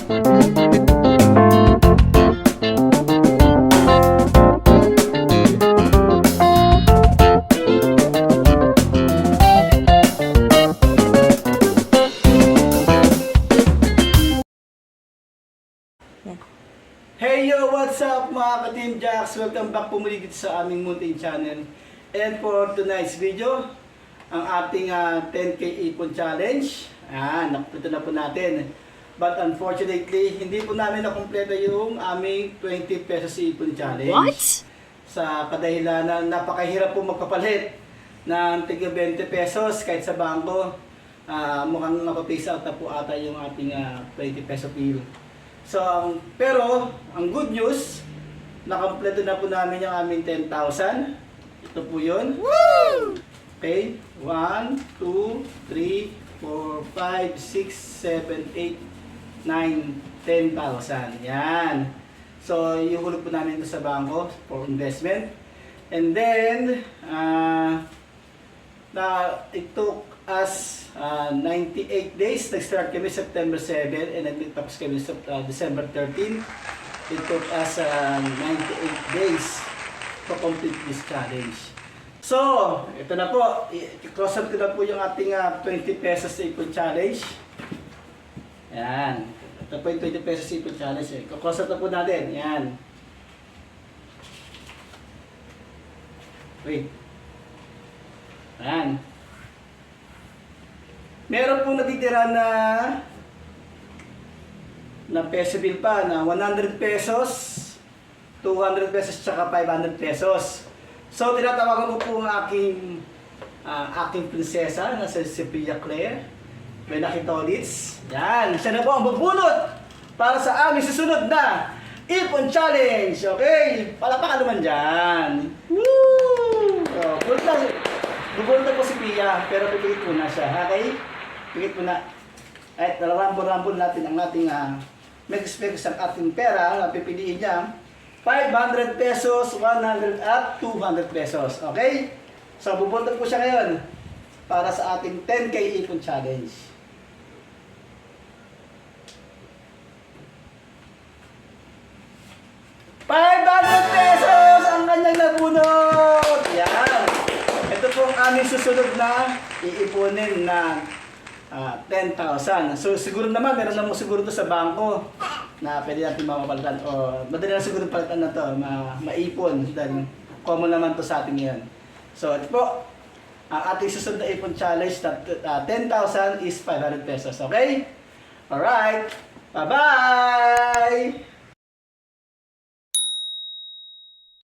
Hey yo! What's up mga ka-Team Jacks? Welcome back po muli dito sa aming Mountain Channel. And for tonight's video, ang ating 10K Ipon Challenge. Nakumpleto na po natin. But unfortunately, hindi po namin nakumpleto yung aming 20 pesos Ipon Challenge. What? Sa kadahilanan, napakahirap po magkapalit ng tiga 20 pesos kahit sa bangko. Mukhang napapace out na po ata yung ating 20 peso bill. So, pero, ang good news, nakampleto na po namin yung aming 10,000. Ito po yun. Woo! Okay, 1, 2, 3, 4, 5, 6, 7, 8, 9, 10,000. Yan. So, ihulog po namin ito sa bangko for investment. And then, it took us 98 days. Nag-start kami September 7 and nag-tapos kami December 13. It took us 98 days to complete this challenge. So, ito na po. I-close up ko na po yung ating 20 pesos Ipon Challenge. Yan. Ito po yung 20 pesos Ipon Challenge. I-close up na po natin. Yan. Wait. Yan. Meron pong natitira na peso bill pa na 100 pesos, 200 pesos, tsaka 500 pesos. So, tinatawagan ko po ang aking prinsesa na si Pia Claire Benakitolits. Yan, siya na po ang bubunot para sa aming susunod na Ipon Challenge. Okay? Palapakan naman dyan. Woo! So, bubunot po si Pia, pero pipigit po na siya. Okay? Pigit mo na. At narambol-rambol natin ang ating megs-megs ang ating pera na pipiliin niya. 500 pesos, 100 at 200 pesos. Okay? So, bubuntot ko siya ngayon para sa ating 10K Ipon Challenge. ₱500 ang kanyang nabunot! Yan! Ito po ang aming susunod na iipunin na 10,000. So siguro naman meron naman siguro to sa bangko na pwede natin mapapalitan o madali na siguro palitan na to, maipon dahil common naman to sa ating yan. So ito po ang ating susunod na Ipon Challenge na 10,000 is 500 pesos. Okay? Alright! Bye-bye!